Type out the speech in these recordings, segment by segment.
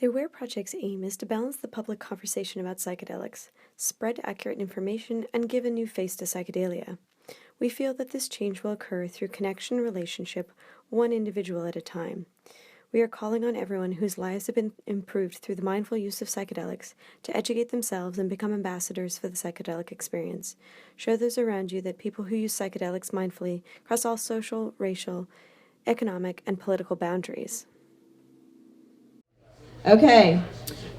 The AWARE Project's aim is to balance the public conversation about psychedelics, spread accurate information, and give a new face to psychedelia. We feel that this change will occur through connection and relationship, one individual at a time. We are calling on everyone whose lives have been improved through the mindful use of psychedelics to educate themselves and become ambassadors for the psychedelic experience. Show those around you that people who use psychedelics mindfully cross all social, racial, economic, and political boundaries. Okay.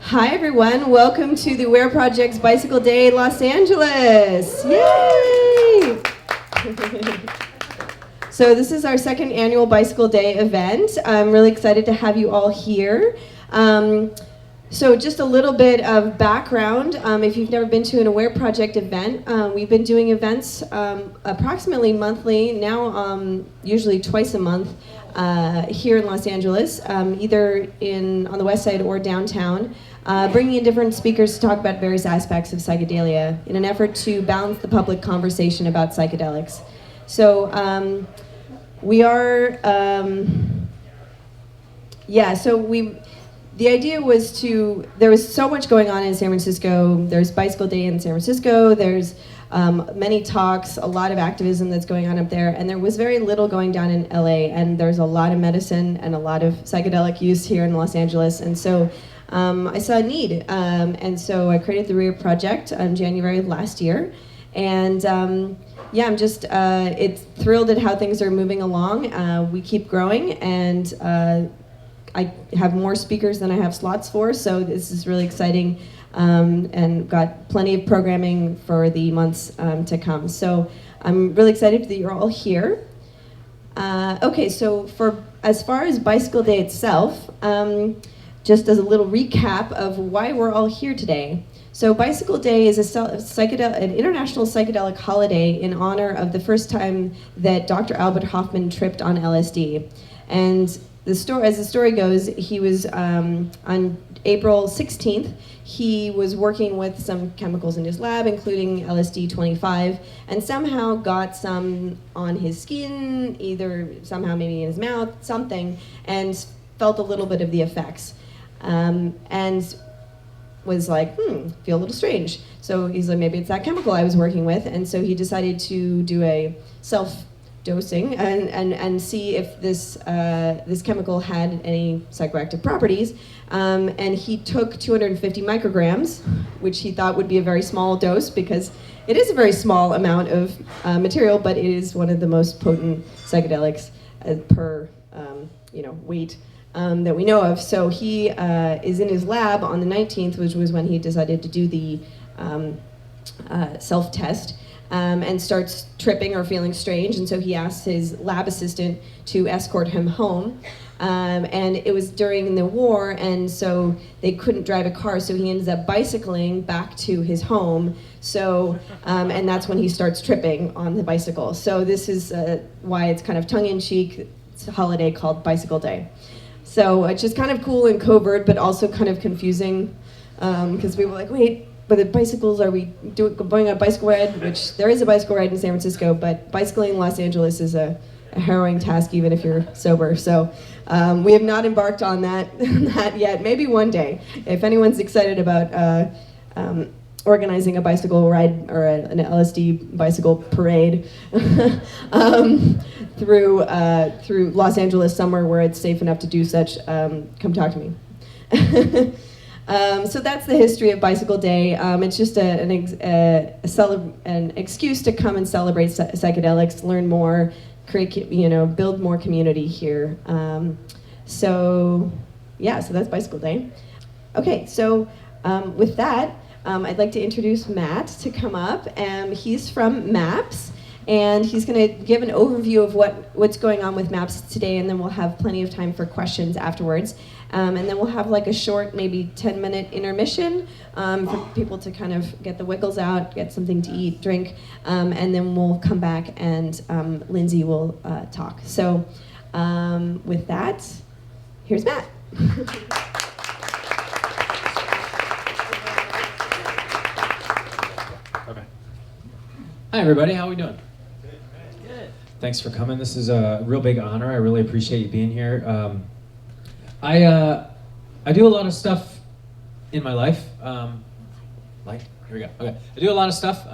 Hi, everyone. Welcome to the AWARE Project's Bicycle Day Los Angeles. Yay! So this is our second annual Bicycle Day event. I'm really excited to have you all here. So just a little bit of background. If you've never been to an AWARE Project event, we've been doing events approximately monthly, now usually twice a month, here in Los Angeles, either on the west side or downtown, bringing in different speakers to talk about various aspects of psychedelia in an effort to balance the public conversation about psychedelics. So the idea was there was so much going on in San Francisco. There's Bicycle Day in San Francisco. There's many talks, a lot of activism that's going on up there, and there was very little going down in LA, and there's a lot of medicine and a lot of psychedelic use here in Los Angeles, and so I saw a need, and so I created the AWARE Project in January of last year, and I'm just it's thrilled at how things are moving along. We keep growing, and I have more speakers than I have slots for, so this is really exciting, and got plenty of programming for the months to come. So I'm really excited that you're all here. Okay, so as far as Bicycle Day itself, just as a little recap of why we're all here today. So Bicycle Day is an international psychedelic holiday in honor of the first time that Dr. Albert Hofmann tripped on LSD. And as the story goes, he was on April 16th, he was working with some chemicals in his lab, including LSD-25, and somehow got some on his skin, either somehow maybe in his mouth, something, and felt a little bit of the effects. And was like, feel a little strange. So he's like, maybe it's that chemical I was working with, and so he decided to do a self-dosing and see if this chemical had any psychoactive properties. And he took 250 micrograms, which he thought would be a very small dose because it is a very small amount of material, but it is one of the most potent psychedelics per weight that we know of. So he is in his lab on the 19th, which was when he decided to do the self-test, and starts tripping or feeling strange, and so he asked his lab assistant to escort him home. And it was during the war, and so they couldn't drive a car, so he ends up bicycling back to his home. So, and that's when he starts tripping on the bicycle. So this is why it's kind of tongue-in-cheek. It's a holiday called Bicycle Day. So it's just kind of cool and covert, but also kind of confusing, because we were like, wait, but the bicycles, are we going on a bicycle ride? Which there is a bicycle ride in San Francisco, but bicycling in Los Angeles is a harrowing task, even if you're sober. So we have not embarked on that yet. Maybe one day, if anyone's excited about organizing a bicycle ride or an LSD bicycle parade through Los Angeles somewhere where it's safe enough to do such, come talk to me. So that's the history of Bicycle Day. It's just an excuse to come and celebrate psychedelics, learn more, build more community here. So that's Bicycle Day. Okay, so with that, I'd like to introduce Matt to come up. He's from MAPS, and he's going to give an overview of what's going on with MAPS today, and then we'll have plenty of time for questions afterwards. And then we'll have like a short, maybe 10-minute intermission for people to kind of get the wiggles out, get something to eat, drink, and then we'll come back and Lindsay will talk. So with that, here's Matt. Okay. Hi everybody, how are we doing? Good. Thanks for coming. This is a real big honor. I really appreciate you being here. I do a lot of stuff in my life. Here we go. Okay. I do a lot of stuff.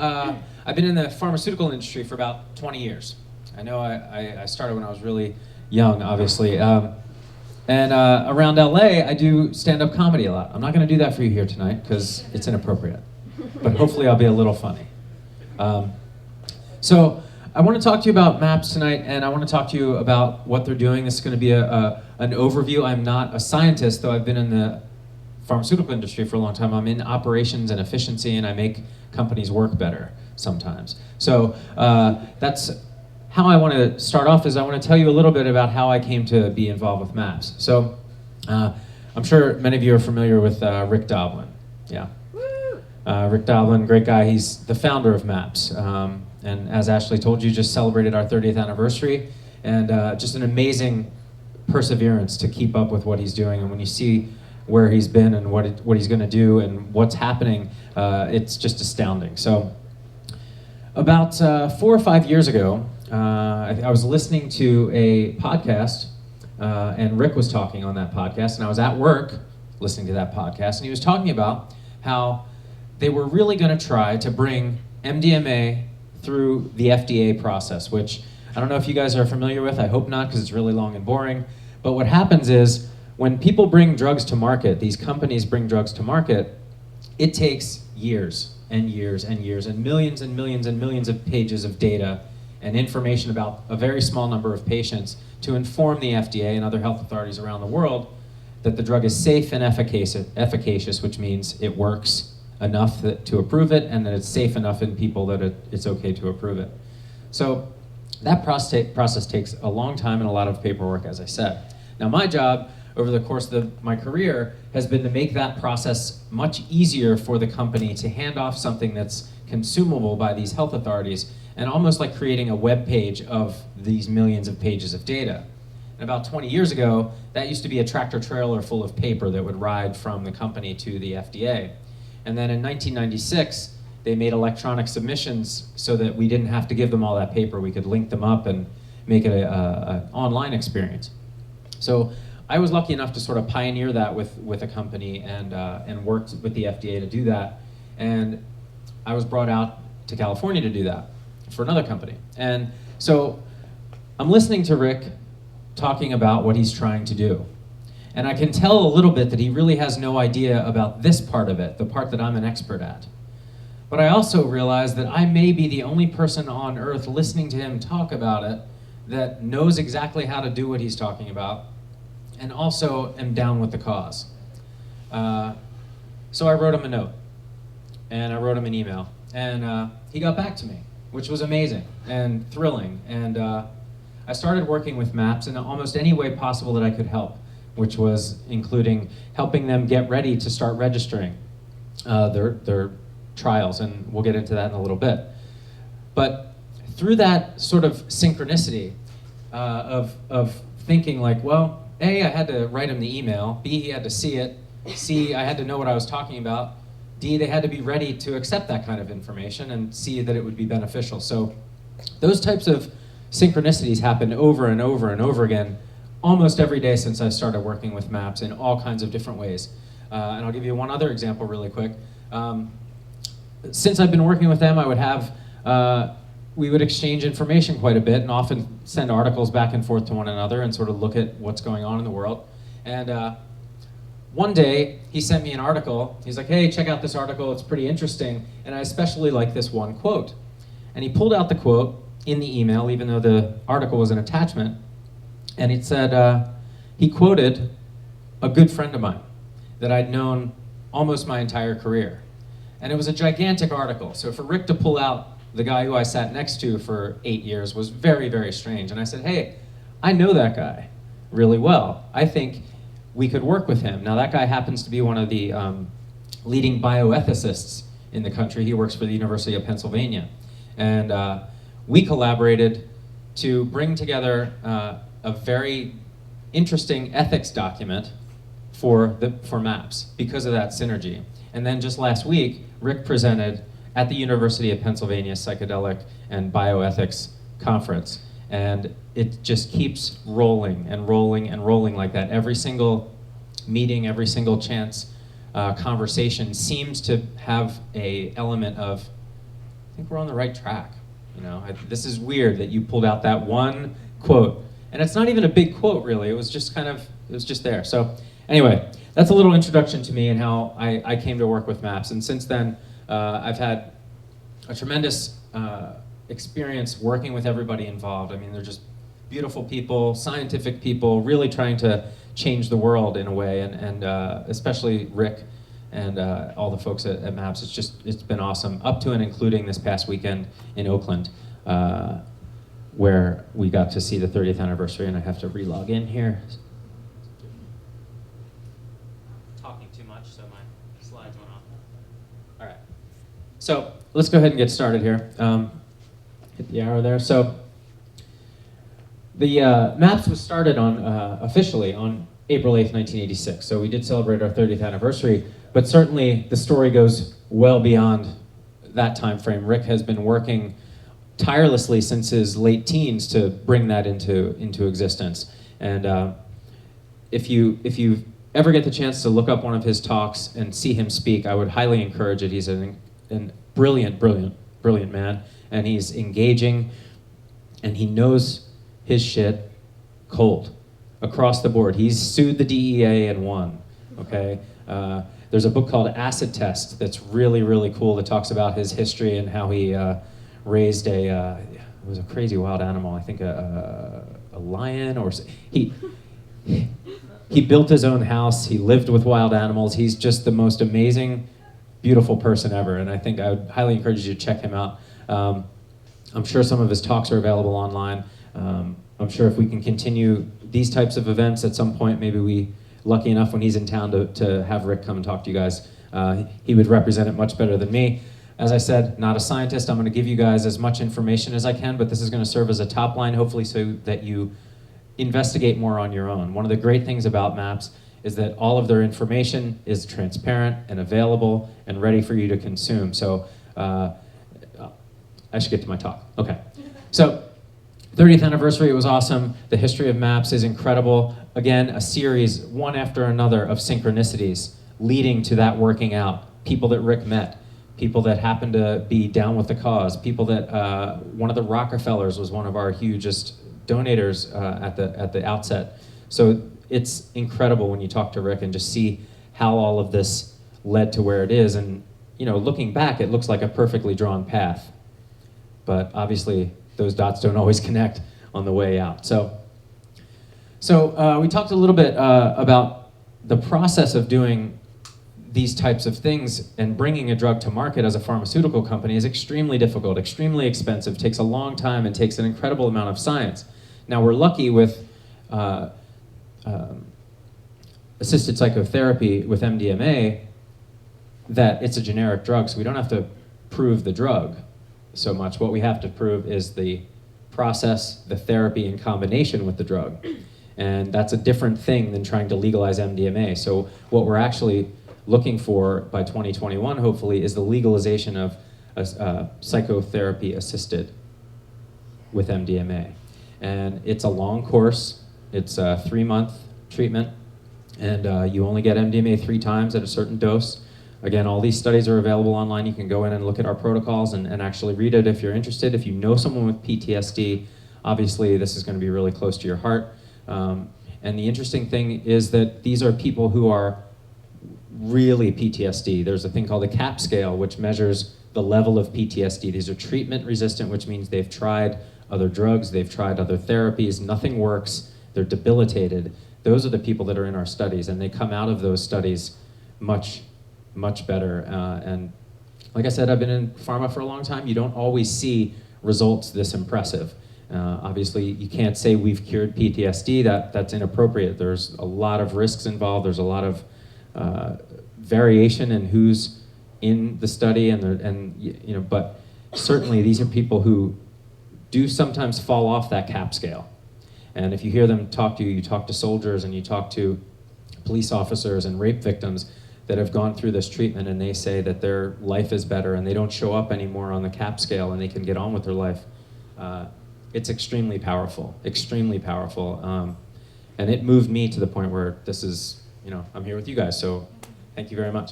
I've been in the pharmaceutical industry for about 20 years. I know I started when I was really young, obviously. And around LA, I do stand-up comedy a lot. I'm not going to do that for you here tonight because it's inappropriate. But hopefully I'll be a little funny. So I want to talk to you about MAPS tonight, and I want to talk to you about what they're doing. This is going to be an overview. I'm not a scientist, though I've been in the pharmaceutical industry for a long time. I'm in operations and efficiency, and I make companies work better sometimes. So that's how I want to start off. Is I want to tell you a little bit about how I came to be involved with MAPS. So I'm sure many of you are familiar with Rick Doblin. Yeah. Rick Doblin, great guy. He's the founder of MAPS. And as Ashley told you, just celebrated our 30th anniversary. And just an amazing perseverance to keep up with what he's doing. And when you see where he's been and what he's going to do and what's happening, it's just astounding. So about 4 or 5 years ago, I was listening to a podcast, and Rick was talking on that podcast, and I was at work listening to that podcast, and he was talking about how they were really going to try to bring MDMA through the FDA process, which I don't know if you guys are familiar with. I hope not, because it's really long and boring. But what happens is when people bring drugs to market, these companies bring drugs to market, it takes years and years and years and millions and millions and millions of pages of data and information about a very small number of patients to inform the FDA and other health authorities around the world that the drug is safe and efficacious, which means it works enough to approve it, and that it's safe enough in people that it's okay to approve it. So that process takes a long time and a lot of paperwork, as I said. Now my job over the course of my career has been to make that process much easier for the company to hand off something that's consumable by these health authorities, and almost like creating a web page of these millions of pages of data. And about 20 years ago, that used to be a tractor trailer full of paper that would ride from the company to the FDA. And then in 1996, they made electronic submissions so that we didn't have to give them all that paper. We could link them up and make it an online experience. So I was lucky enough to sort of pioneer that with a company and worked with the FDA to do that. And I was brought out to California to do that for another company. And so I'm listening to Rick talking about what he's trying to do. And I can tell a little bit that he really has no idea about this part of it, the part that I'm an expert at. But I also realize that I may be the only person on earth listening to him talk about it that knows exactly how to do what he's talking about, and also am down with the cause. So I wrote him a note, and I wrote him an email, and he got back to me, which was amazing and thrilling. And I started working with MAPS in almost any way possible that I could help, which was including helping them get ready to start registering their trials, and we'll get into that in a little bit. But through that sort of synchronicity of thinking like, well, A, I had to write him the email, B, he had to see it, C, I had to know what I was talking about, D, they had to be ready to accept that kind of information, and C, that it would be beneficial. So those types of synchronicities happened over and over and over again almost every day since I started working with MAPS in all kinds of different ways. And I'll give you one other example really quick. Since I've been working with them, I would have, we would exchange information quite a bit and often send articles back and forth to one another and sort of look at what's going on in the world. And one day, he sent me an article. He's like, hey, check out this article, it's pretty interesting. And I especially like this one quote. And he pulled out the quote in the email, even though the article was an attachment. And it said, he quoted a good friend of mine that I'd known almost my entire career. And it was a gigantic article. So for Rick to pull out the guy who I sat next to for 8 years was very, very strange. And I said, hey, I know that guy really well. I think we could work with him. Now that guy happens to be one of the leading bioethicists in the country. He works for the University of Pennsylvania. And we collaborated to bring together a very interesting ethics document for MAPS because of that synergy. And then just last week, Rick presented at the University of Pennsylvania Psychedelic and Bioethics Conference. And it just keeps rolling and rolling and rolling like that. Every single meeting, every single chance conversation seems to have a element of, I think we're on the right track. You know, this is weird that you pulled out that one quote, and it's not even a big quote really. It was just there. So anyway, that's a little introduction to me and how I came to work with MAPS. And since then, I've had a tremendous experience working with everybody involved. I mean, they're just beautiful people, scientific people, really trying to change the world in a way, and especially Rick and all the folks at MAPS. It's been awesome, up to and including this past weekend in Oakland, where we got to see the 30th anniversary, and I have to re-log in here. Talking too much, so my slides went off. All right, so let's go ahead and get started here. Hit the arrow there. So the MAPS was started on officially on April 8th, 1986. So we did celebrate our 30th anniversary, but certainly the story goes well beyond that time frame. Rick has been working tirelessly since his late teens to bring that into existence. And if you ever get the chance to look up one of his talks and see him speak, I would highly encourage it. He's a brilliant man, and he's engaging, and he knows his shit cold across the board. He's sued the DEA and won, okay? There's a book called Acid Test that's really, really cool that talks about his history and how he raised it was a crazy wild animal, I think a lion, or he built his own house, he lived with wild animals. He's just the most amazing, beautiful person ever, and I think I would highly encourage you to check him out. I'm sure some of his talks are available online. I'm sure if we can continue these types of events at some point, maybe we lucky enough when he's in town to have Rick come and talk to you guys. He would represent it much better than me. As I said, not a scientist. I'm going to give you guys as much information as I can, but this is going to serve as a top line, hopefully, so that you investigate more on your own. One of the great things about MAPS is that all of their information is transparent and available and ready for you to consume. So I should get to my talk. Okay. So 30th anniversary, it was awesome. The history of MAPS is incredible. Again, a series, one after another, of synchronicities leading to that working out. People that Rick met, people that happened to be down with the cause, people that, one of the Rockefellers was one of our hugest donators at the outset. So it's incredible when you talk to Rick and just see how all of this led to where it is. And, you know, looking back, it looks like a perfectly drawn path. But obviously, those dots don't always connect on the way out. So we talked a little bit about the process of doing these types of things, and bringing a drug to market as a pharmaceutical company is extremely difficult, extremely expensive, takes a long time, and takes an incredible amount of science. Now, we're lucky with assisted psychotherapy with MDMA that it's a generic drug, so we don't have to prove the drug so much. What we have to prove is the process, the therapy in combination with the drug. And that's a different thing than trying to legalize MDMA. So what we're actually looking for by 2021, hopefully, is the legalization of psychotherapy assisted with MDMA. And it's a long course. It's a 3-month treatment, and you only get MDMA 3 times at a certain dose. Again, all these studies are available online. You can go in and look at our protocols and actually read it if you're interested. If you know someone with PTSD, obviously this is going to be really close to your heart. And the interesting thing is that these are people who are really PTSD. There's a thing called the CAP scale, which measures the level of PTSD. These are treatment resistant, which means they've tried other drugs, they've tried other therapies, nothing works, they're debilitated. Those are the people that are in our studies, and they come out of those studies much better. And like I said, I've been in pharma for a long time. You don't always see results this impressive. Obviously, you can't say we've cured PTSD. That's inappropriate. There's a lot of risks involved. There's a lot of variation in who's in the study, but certainly these are people who do sometimes fall off that CAP scale. And if you hear them talk to you, you talk to soldiers and you talk to police officers and rape victims that have gone through this treatment, and they say that their life is better and they don't show up anymore on the CAP scale and they can get on with their life. It's extremely powerful, extremely powerful. And it moved me to the point where this is I'm here with you guys, so thank you very much.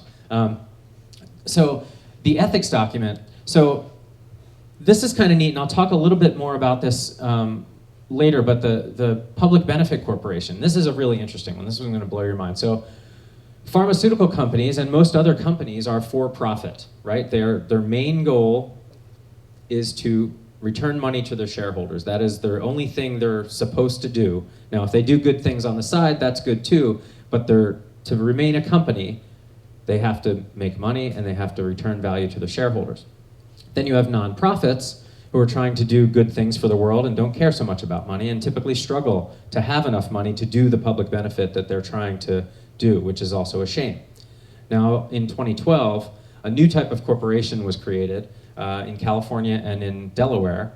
So the ethics document, so this is kind of neat, and I'll talk a little bit more about this later, but the Public Benefit Corporation, this is a really interesting one. This is going to blow your mind. So pharmaceutical companies and most other companies are for profit, right? Their main goal is to return money to their shareholders. That is their only thing they're supposed to do. Now, if they do good things on the side, that's good too, but to remain a company, they have to make money and they have to return value to the shareholders. Then you have nonprofits who are trying to do good things for the world and don't care so much about money and typically struggle to have enough money to do the public benefit that they're trying to do, which is also a shame. Now, in 2012, a new type of corporation was created in California and in Delaware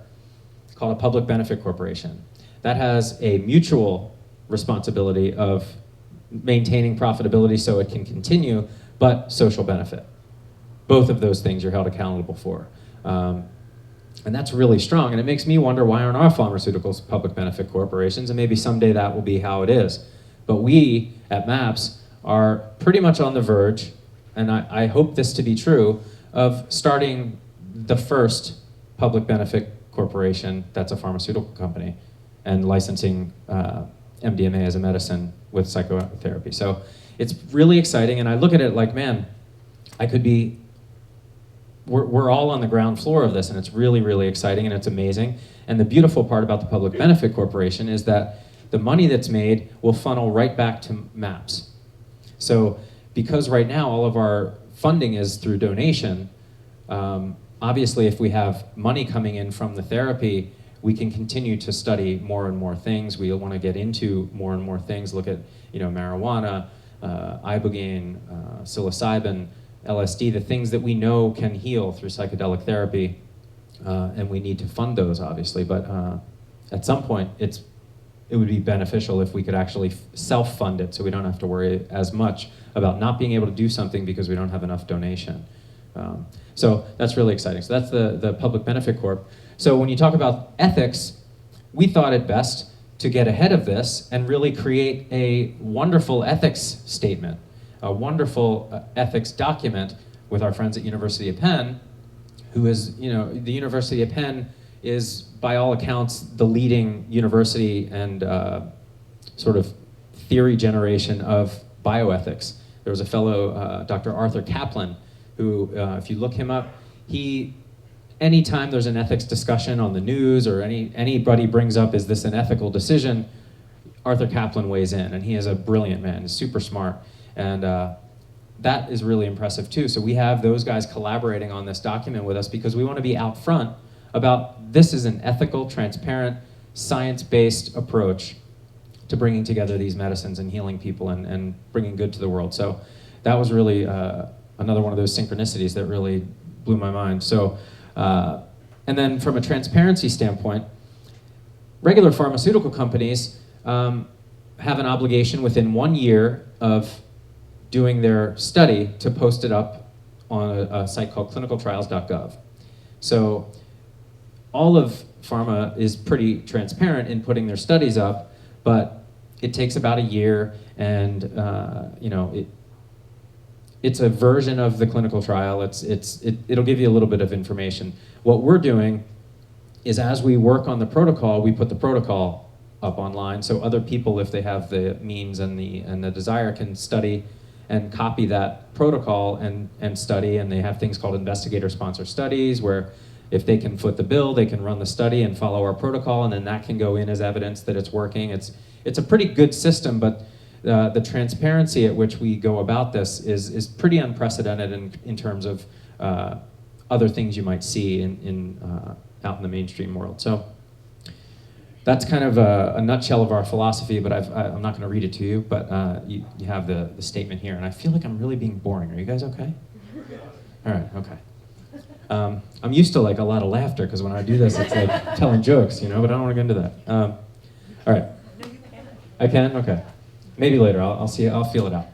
called a Public Benefit Corporation. That has a mutual responsibility of maintaining profitability so it can continue, but social benefit. Both of those things you're held accountable for. And that's really strong, and it makes me wonder, why aren't our pharmaceuticals public benefit corporations? And maybe someday that will be how it is. But we at MAPS are pretty much on the verge, and I hope this to be true, of starting the first public benefit corporation that's a pharmaceutical company and licensing MDMA as a medicine with psychotherapy. So it's really exciting, and I look at it like, man, we're all on the ground floor of this, and it's really, really exciting, and it's amazing. And the beautiful part about the Public Benefit Corporation is that the money that's made will funnel right back to MAPS. So because right now all of our funding is through donation, obviously if we have money coming in from the therapy, we can continue to study more and more things. We want to get into more and more things, look at marijuana, ibogaine, psilocybin, LSD, the things that we know can heal through psychedelic therapy, and we need to fund those, obviously. But at some point, it would be beneficial if we could actually self-fund it, so we don't have to worry as much about not being able to do something because we don't have enough donation. So that's really exciting. So that's the Public Benefit Corp. So when you talk about ethics, we thought it best to get ahead of this and really create a wonderful ethics statement, a wonderful ethics document with our friends at University of Penn, who is, the University of Penn is, by all accounts, the leading university and sort of theory generation of bioethics. There was a fellow, Dr. Arthur Kaplan, who, if you look him up, anytime there's an ethics discussion on the news or anybody brings up, is this an ethical decision, Arthur Kaplan weighs in, and he is a brilliant man, he's super smart. And that is really impressive too. So we have those guys collaborating on this document with us because we want to be out front about this is an ethical, transparent, science-based approach to bringing together these medicines and healing people and bringing good to the world. So that was really another one of those synchronicities that really blew my mind. So, and then from a transparency standpoint, regular pharmaceutical companies have an obligation within 1 year of doing their study to post it up on a site called clinicaltrials.gov. So all of pharma is pretty transparent in putting their studies up, but it takes about a year, and it's a version of the clinical trial. It'll give you a little bit of information. What we're doing is, as we work on the protocol, we put the protocol up online, so other people, if they have the means and the desire, can study and copy that protocol and study. And they have things called investigator-sponsored studies, where if they can foot the bill, they can run the study and follow our protocol, and then that can go in as evidence that it's working. It's a pretty good system, but the transparency at which we go about this is pretty unprecedented in terms of other things you might see out in the mainstream world. So that's kind of a nutshell of our philosophy, but I'm not going to read it to you, but you have the statement here, and I feel like I'm really being boring. Are you guys okay? All right, okay. I'm used to like a lot of laughter, because when I do this, it's like telling jokes, but I don't want to get into that. All right. No, you can. I can? Okay. Maybe later. I'll see. I'll feel it out.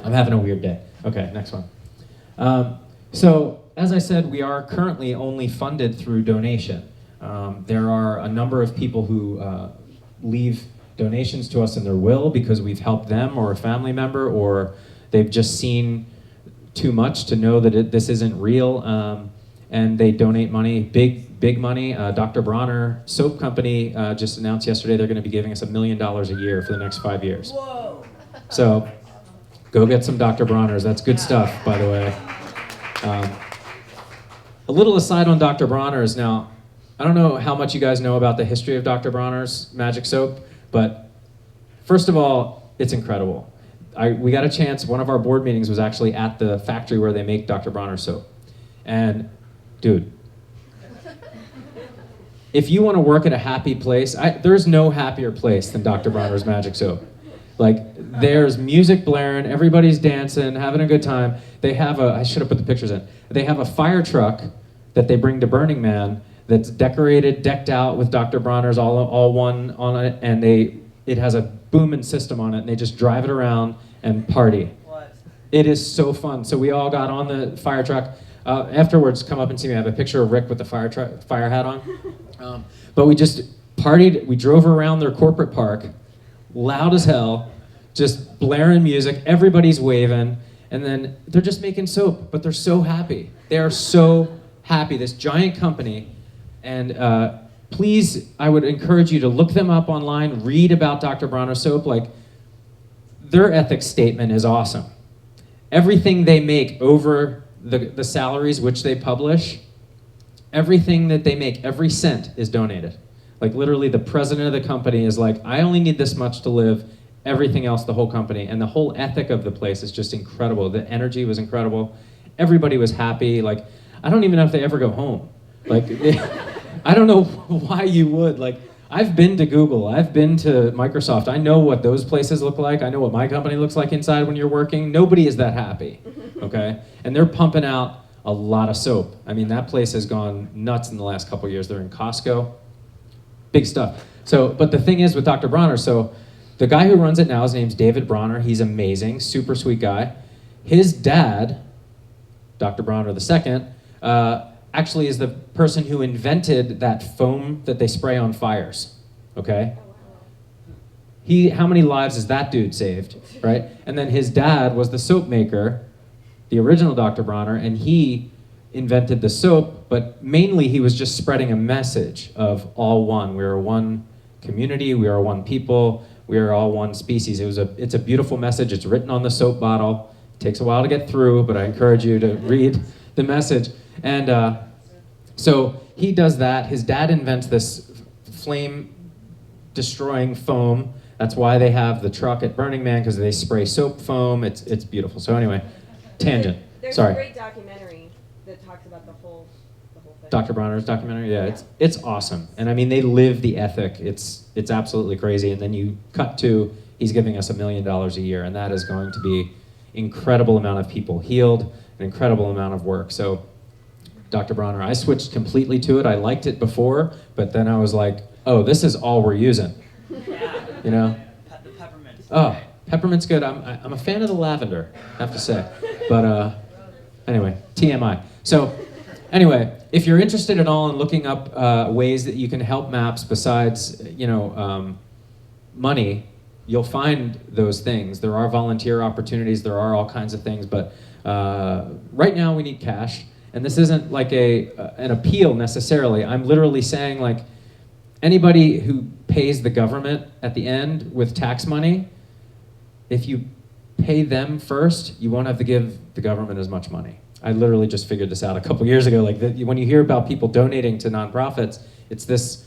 I'm having a weird day. Okay, next one. So, as I said, we are currently only funded through donation. There are a number of people who leave donations to us in their will because we've helped them or a family member, or they've just seen too much to know that this isn't real, and they donate money, big money. Dr. Bronner Soap Company just announced yesterday they're going to be giving us $1 million a year for the next 5 years. Whoa. So go get some Dr. Bronners. That's good stuff, by the way. A little aside on Dr. Bronner's. Now, I don't know how much you guys know about the history of Dr. Bronner's magic soap, but first of all, it's incredible. We got a chance, one of our board meetings was actually at the factory where they make Dr. Bronner's soap. And dude, if you want to work at a happy place, there's no happier place than Dr. Bronner's magic soap. Like, there's music blaring, everybody's dancing, having a good time. They have I should have put the pictures in. They have a fire truck that they bring to Burning Man that's decked out with Dr. Bronner's all one on it, and it has a booming system on it, and they just drive it around and party. What? It is so fun. So we all got on the fire truck. Afterwards, come up and see me. I have a picture of Rick with the fire hat on. But we just partied. We drove around their corporate park, loud as hell, just blaring music. Everybody's waving, and then they're just making soap. But they're so happy. They are so happy. This giant company, and please, I would encourage you to look them up online. Read about Dr. Bronner soap. Like, their ethics statement is awesome. Everything they make over the salaries which they publish, everything that they make, every cent is donated. Like, literally, the president of the company is like, I only need this much to live, everything else, the whole company. And the whole ethic of the place is just incredible. The energy was incredible. Everybody was happy. Like, I don't even know if they ever go home. Like, I don't know why you would. Like, I've been to Google, I've been to Microsoft. I know what those places look like. I know what my company looks like inside when you're working. Nobody is that happy, okay? And they're pumping out a lot of soap. I mean, that place has gone nuts in the last couple of years. They're in Costco, big stuff. So, but the thing is with Dr. Bronner, so the guy who runs it now, his name's David Bronner. He's amazing, super sweet guy. His dad, Dr. Bronner II, actually is the person who invented that foam that they spray on fires, okay? How many lives has that dude saved, right? And then his dad was the soap maker, the original Dr. Bronner, and he invented the soap, but mainly he was just spreading a message of all one. We are one community, we are one people, we are all one species. It's a beautiful message. It's written on the soap bottle. It takes a while to get through, but I encourage you to read the message. And so he does that. His dad invents this flame-destroying foam. That's why they have the truck at Burning Man, because they spray soap foam. It's beautiful. So anyway, tangent. Sorry. There's a great documentary that talks about the whole thing. Dr. Bronner's documentary, yeah. It's awesome. And I mean, they live the ethic. It's absolutely crazy. And then you cut to, he's giving us $1 million a year, and that is going to be incredible amount of people healed, an incredible amount of work. So Dr. Bronner, I switched completely to it. I liked it before, but then I was like, oh, this is all we're using. Yeah. You know? The peppermint. Oh, peppermint's good. I'm a fan of the lavender, I have to say. But anyway, TMI. So anyway, if you're interested at all in looking up ways that you can help MAPS besides, money, you'll find those things. There are volunteer opportunities. There are all kinds of things. But right now we need cash. And this isn't like an appeal necessarily. I'm literally saying, like, anybody who pays the government at the end with tax money, if you pay them first, you won't have to give the government as much money. I literally just figured this out a couple years ago. Like, when you hear about people donating to nonprofits, it's this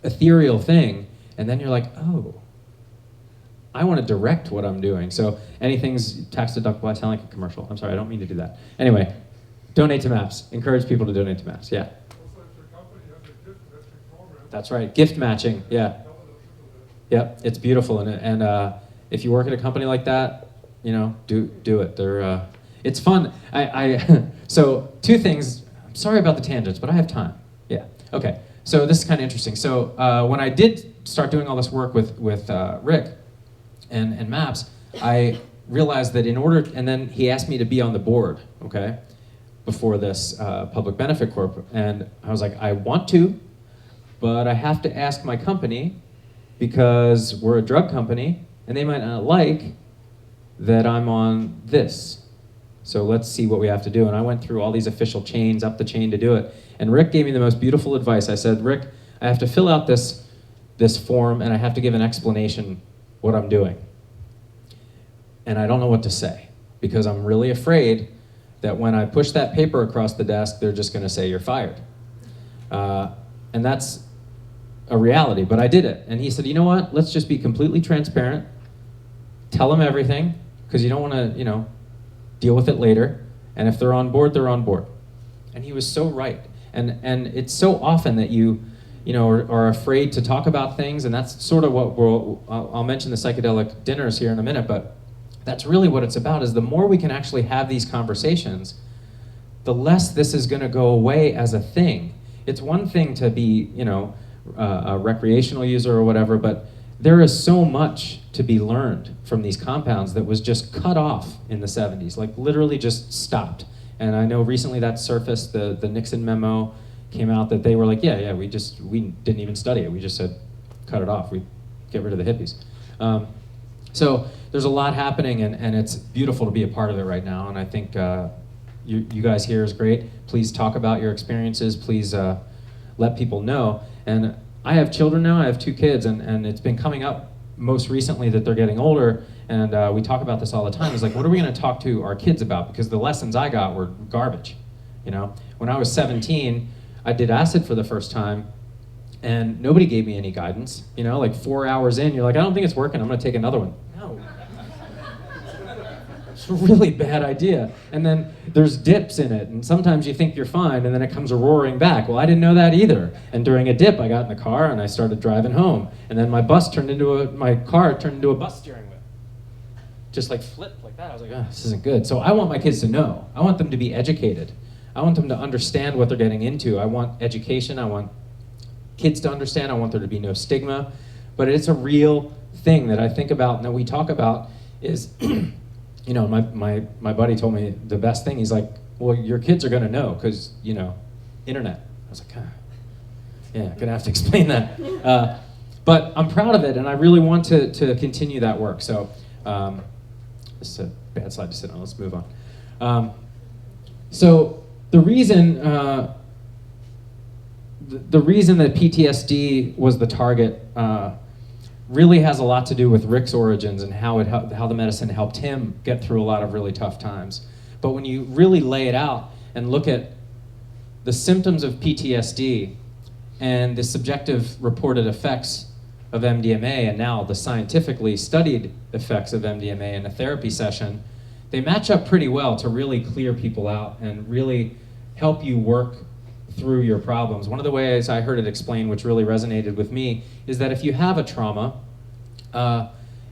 ethereal thing, and then you're like, oh, I want to direct what I'm doing. So anything's tax deductible. I sound like a commercial. I'm sorry, I don't mean to do that. Anyway, donate to MAPS. Encourage people to donate to MAPS, yeah. That's right, gift matching, yeah. Yep, it's beautiful, and if you work at a company like that, do it. It's fun. So 2 things. I'm sorry about the tangents, but I have time. Yeah. Okay. So this is kind of interesting. So when I did start doing all this work with Rick and MAPS, I realized that and then he asked me to be on the board. Okay. Before this public benefit corp, and I was like, I want to, but I have to ask my company because we're a drug company and they might not like that I'm on this. So let's see what we have to do. And I went through all these official chains up the chain to do it. And Rick gave me the most beautiful advice. I said, Rick, I have to fill out this form and I have to give an explanation what I'm doing. And I don't know what to say because I'm really afraid that when I push that paper across the desk, they're just gonna say you're fired. And that's a reality, but I did it. And he said, you know what, let's just be completely transparent, tell them everything, because you don't wanna, deal with it later, and if they're on board, they're on board. And he was so right. And it's so often that you are afraid to talk about things, and that's sort of what I'll mention the psychedelic dinners here in a minute, but that's really what it's about, is the more we can actually have these conversations, the less this is gonna go away as a thing. It's one thing to be, a recreational user or whatever, but there is so much to be learned from these compounds that was just cut off in the 70s, like literally just stopped. And I know recently that surfaced, the Nixon memo came out that they were like, yeah, we didn't even study it. We just said, cut it off. We get rid of the hippies. So there's a lot happening, and it's beautiful to be a part of it right now. And I think you guys here is great. Please talk about your experiences. Please let people know. And I have children now. I have 2 kids, and it's been coming up most recently that they're getting older. And we talk about this all the time. It's like, what are we going to talk to our kids about? Because the lessons I got were garbage. When I was 17, I did acid for the first time, and nobody gave me any guidance. Like 4 hours in, you're like, I don't think it's working. I'm going to take another one. No. It's a really bad idea. And then there's dips in it, and sometimes you think you're fine, and then it comes roaring back. Well, I didn't know that either. And during a dip, I got in the car and I started driving home, and then my car turned into a bus steering wheel. Just like flipped like that. I was like, oh, this isn't good. So I want my kids to know. I want them to be educated. I want them to understand what they're getting into. I want education. I want kids to understand. I want there to be no stigma. But it's a real thing that I think about and that we talk about is, my buddy told me the best thing. He's like, well, your kids are going to know because, internet. I was like, yeah, going to have to explain that. But I'm proud of it, and I really want to continue that work. So this is a bad slide to sit on. Let's move on. So the reason that PTSD was the target really has a lot to do with Rick's origins and how the medicine helped him get through a lot of really tough times. But when you really lay it out and look at the symptoms of PTSD and the subjective reported effects of MDMA, and now the scientifically studied effects of MDMA in a therapy session, they match up pretty well to really clear people out and really help you work through your problems. One of the ways I heard it explained, which really resonated with me, is that if you have a trauma,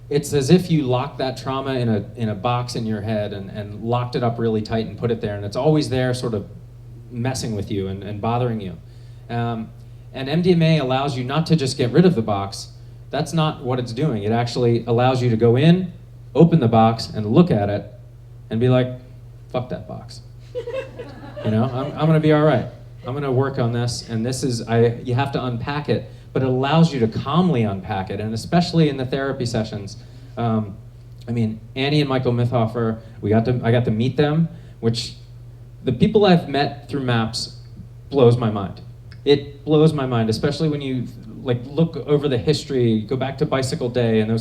it's as if you locked that trauma in a box in your head and locked it up really tight and put it there, and it's always there sort of messing with you and bothering you. And MDMA allows you not to just get rid of the box. That's not what it's doing. It actually allows you to go in, open the box, and look at it, and be like, fuck that box. I'm gonna be all right. I'm gonna work on this, and you have to unpack it, but it allows you to calmly unpack it, and especially in the therapy sessions. Annie and Michael Mithofer, I got to meet them, which the people I've met through MAPS blows my mind. It blows my mind, especially when you look over the history, go back to Bicycle Day, and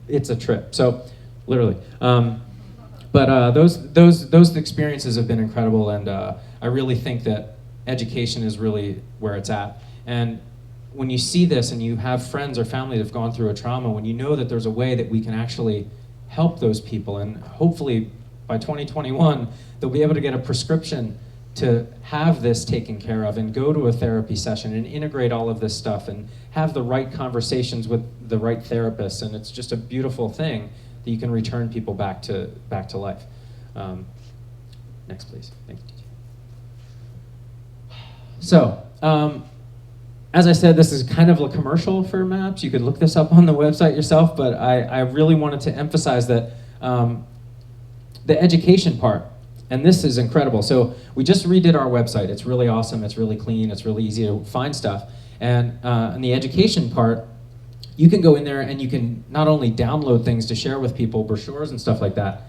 it's a trip. So, literally. But those experiences have been incredible, and I really think that education is really where it's at. And when you see this and you have friends or family that have gone through a trauma, when you know that there's a way that we can actually help those people, and hopefully by 2021, they'll be able to get a prescription to have this taken care of and go to a therapy session and integrate all of this stuff and have the right conversations with the right therapists, and it's just a beautiful thing that you can return people back to life. Next, please. Thank you. So, as I said, this is kind of a commercial for MAPS. You could look this up on the website yourself, but I really wanted to emphasize that the education part, and this is incredible. So we just redid our website. It's really awesome. It's really clean. It's really easy to find stuff. And the education part you can go in there and you can not only download things to share with people, brochures and stuff like that,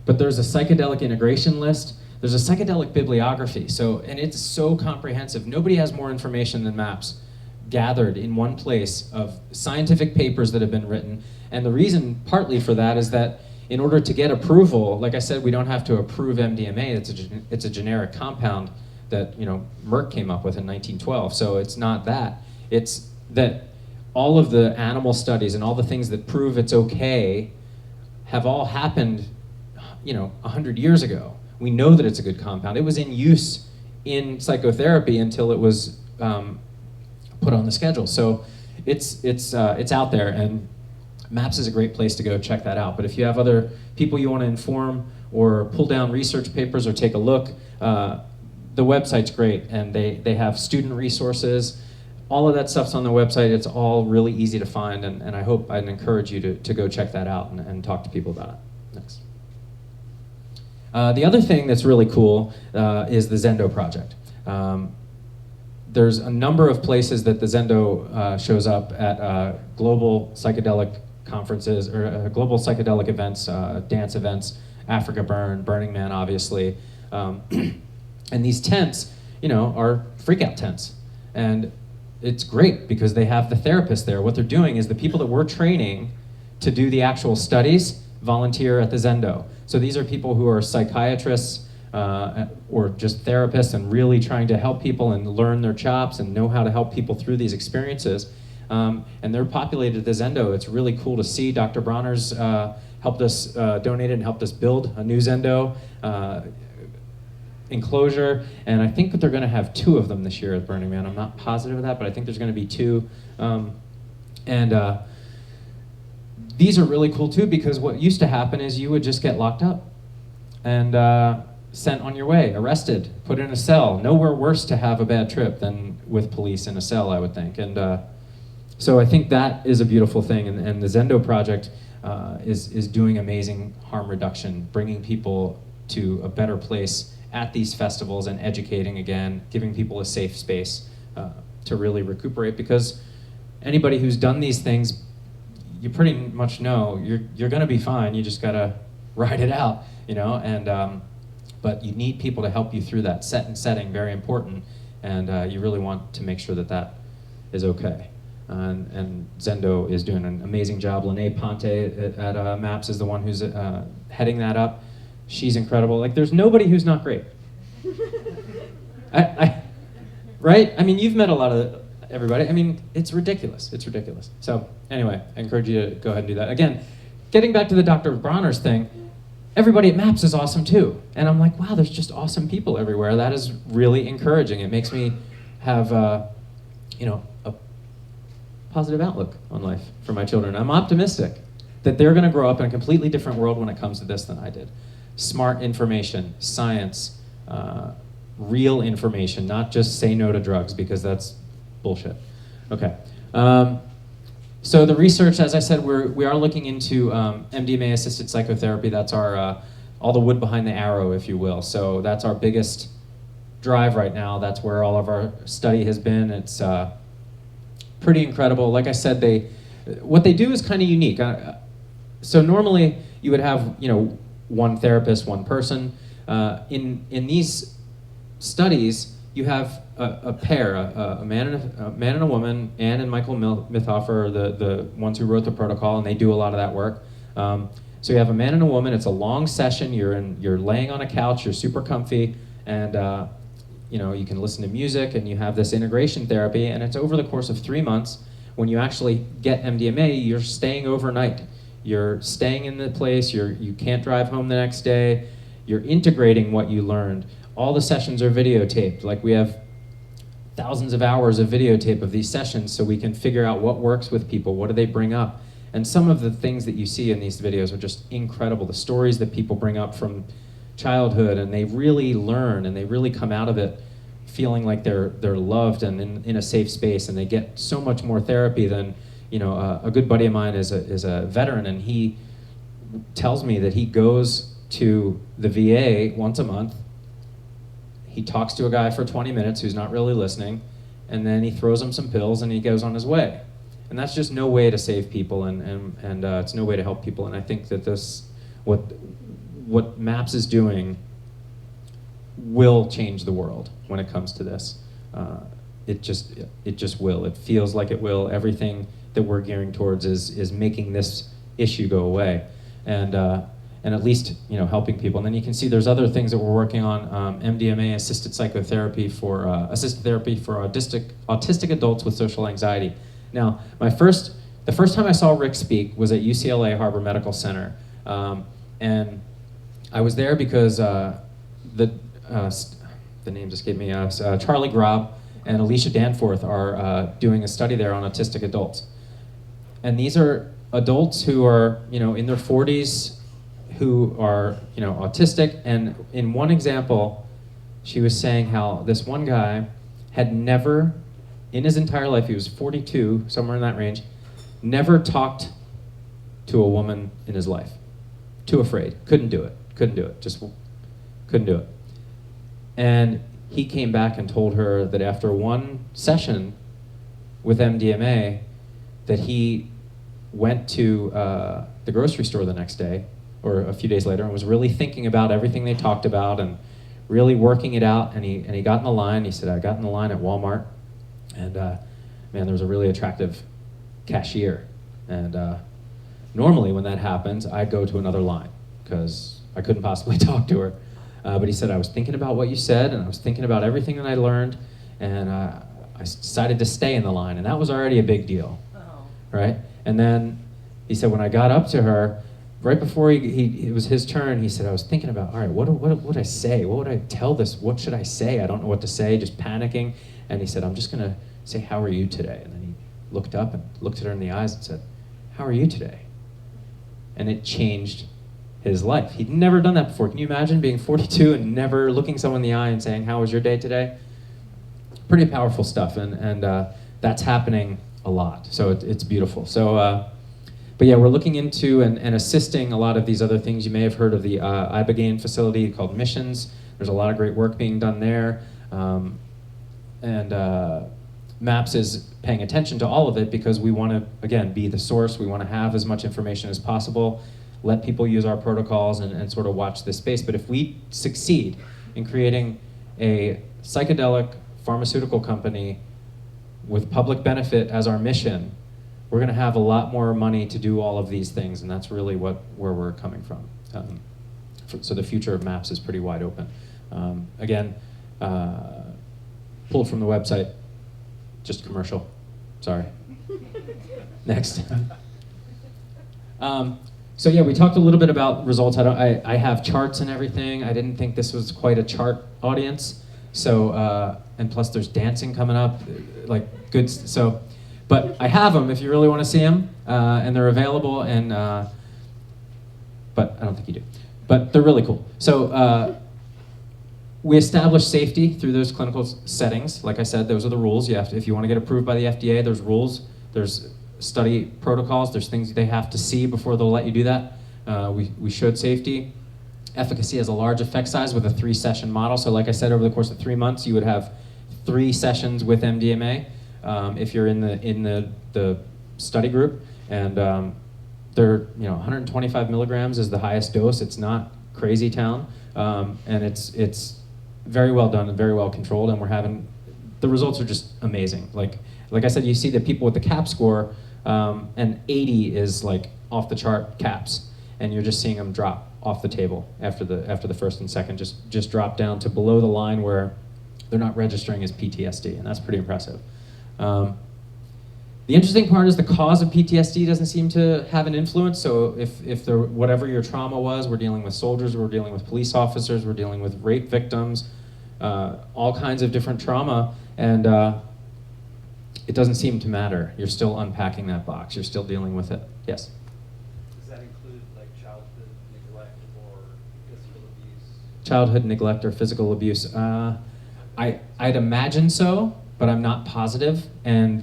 but there's a psychedelic integration list. There's a psychedelic bibliography. And it's so comprehensive. Nobody has more information than MAPS gathered in one place of scientific papers that have been written. And the reason partly for that is that in order to get approval, like I said, we don't have to approve MDMA. It's a generic compound that Merck came up with in 1912. So it's not that. It's that all of the animal studies and all the things that prove it's okay have all happened 100 years ago. We know that it's a good compound. It was in use in psychotherapy until it was put on the schedule. So it's out there, and MAPS is a great place to go check that out. But if you have other people you want to inform or pull down research papers or take a look, the website's great, and they have student resources. All of that stuff's on the website. It's all really easy to find, and I hope I'd encourage you to go check that out and talk to people about it. Next. The other thing that's really cool is the Zendo Project. There's a number of places that the Zendo shows up at global psychedelic conferences or global psychedelic events, dance events, Africa Burn, Burning Man, obviously. And these tents, are freak-out tents. And it's great because they have the therapists there. What they're doing is the people that we're training to do the actual studies volunteer at the Zendo. So these are people who are psychiatrists or just therapists and really trying to help people and learn their chops and know how to help people through these experiences. And they're populated the Zendo. It's really cool to see. Dr. Bronner's helped us, donated and helped us build a new Zendo enclosure, and I think that they're going to have 2 of them this year at Burning Man. I'm not positive of that, but I think there's going to be 2. These are really cool too, because what used to happen is you would just get locked up and sent on your way, arrested, put in a cell. Nowhere worse to have a bad trip than with police in a cell, I would think. And so I think that is a beautiful thing, and the Zendo Project is doing amazing harm reduction, bringing people to a better place at these festivals and educating again, giving people a safe space to really recuperate, because anybody who's done these things, you pretty much know you're gonna be fine, you just gotta ride it out, but you need people to help you through that setting, very important, and you really want to make sure that that is okay. And Zendo is doing an amazing job. Lene Ponte at MAPS is the one who's heading that up. She's incredible. Like, there's nobody who's not great. Right? I mean, you've met a lot of everybody. I mean, it's ridiculous. It's ridiculous. So anyway, I encourage you to go ahead and do that. Again, getting back to the Dr. Bronner's thing, everybody at MAPS is awesome too. And I'm like, wow, there's just awesome people everywhere. That is really encouraging. It makes me have, a positive outlook on life for my children. I'm optimistic that they're going to grow up in a completely different world when it comes to this than I did. Smart information, science, real information, not just say no to drugs, because that's bullshit. Okay. So the research, as I said, we are looking into MDMA-assisted psychotherapy. That's our, all the wood behind the arrow, if you will. So that's our biggest drive right now. That's where all of our study has been. It's pretty incredible. Like I said, what they do is kind of unique. So normally you would have, one therapist, one person. In these studies, you have a pair, a man and a woman. Anne and Michael Mithoff are the ones who wrote the protocol, and they do a lot of that work. So you have a man and a woman. It's a long session. You're laying on a couch. You're super comfy, and you can listen to music, and you have this integration therapy. And it's over the course of 3 months. When you actually get MDMA, you're staying overnight. You're staying in the place. You can't drive home the next day. You're integrating what you learned. All the sessions are videotaped. Like, we have thousands of hours of videotape of these sessions, so we can figure out what works with people, what do they bring up. And some of the things that you see in these videos are just incredible. The stories that people bring up from childhood, and they really learn, and they really come out of it feeling like they're loved and in a safe space, and they get so much more therapy than, a good buddy of mine is a veteran, and he tells me that he goes to the VA once a month. He talks to a guy for 20 minutes who's not really listening, and then he throws him some pills and he goes on his way. And that's just no way to save people, and it's no way to help people. And I think that what MAPS is doing will change the world when it comes to this. It just will. It feels like it will. Everything that we're gearing towards is making this issue go away, and at least helping people. And then you can see there's other things that we're working on. MDMA assisted psychotherapy for assisted therapy for autistic adults with social anxiety. Now, the first time I saw Rick speak was at UCLA Harbor Medical Center, and I was there because the names escape me. Charlie Grob and Alicia Danforth are doing a study there on autistic adults, and these are adults who are in their 40s who are autistic. And in one example, she was saying how this one guy had never, in his entire life, he was 42, somewhere in that range, never talked to a woman in his life. Too afraid, couldn't do it, just couldn't do it. And he came back and told her that after one session with MDMA, that he went to the grocery store the next day, or a few days later, and was really thinking about everything they talked about and really working it out. And he got in the line. He said, I got in the line at Walmart, and man, there was a really attractive cashier. And normally when that happens, I'd go to another line because I couldn't possibly talk to her. But he said, I was thinking about what you said, and I was thinking about everything that I learned, and I decided to stay in the line, and that was already a big deal, right? And then he said, when I got up to her, right before it was his turn, he said, I was thinking about, all right, what would I say? What would I tell this? What should I say? I don't know what to say, just panicking. And he said, I'm just going to say, how are you today? And then he looked up and looked at her in the eyes and said, how are you today? And it changed his life. He'd never done that before. Can you imagine being 42 and never looking someone in the eye and saying, how was your day today? Pretty powerful stuff, and that's happening a lot. So it's beautiful. So, but yeah, we're looking into and assisting a lot of these other things. You may have heard of the Ibogaine facility called Missions. There's a lot of great work being done there. And MAPS is paying attention to all of it because we want to, again, be the source. We want to have as much information as possible, let people use our protocols and sort of watch this space. But if we succeed in creating a psychedelic pharmaceutical company with public benefit as our mission, we're going to have a lot more money to do all of these things, and that's really where we're coming from. So the future of MAPS is pretty wide open. Again, pulled from the website, just commercial, sorry. Next. So yeah, we talked a little bit about results. I have charts and everything. I didn't think this was quite a chart audience. So, and plus there's dancing coming up, like good, so. But I have them if you really want to see them, and they're available, and but I don't think you do. But they're really cool. So we establish safety through those clinical settings. Like I said, those are the rules. You have to, if you want to get approved by the FDA, there's rules. There's study protocols. There's things they have to see before they'll let you do that. We showed safety. Efficacy has a large effect size with a 3-session model. So like I said, over the course of 3 months, you would have 3 sessions with MDMA. If you're in the study group, and they're 125 milligrams is the highest dose. It's not crazy town, and it's very well done and very well controlled. And the results are just amazing. Like I said, you see the people with the CAP score, and 80 is like off the chart CAPS, and you're just seeing them drop off the table after the first and second, just drop down to below the line where they're not registering as PTSD, and that's pretty impressive. The interesting part is the cause of PTSD doesn't seem to have an influence. So if whatever your trauma was, we're dealing with soldiers, we're dealing with police officers, we're dealing with rape victims, all kinds of different trauma, and it doesn't seem to matter. You're still unpacking that box. You're still dealing with it. Yes? Does that include like childhood neglect or physical abuse? Childhood neglect or physical abuse? I'd imagine so, but I'm not positive. And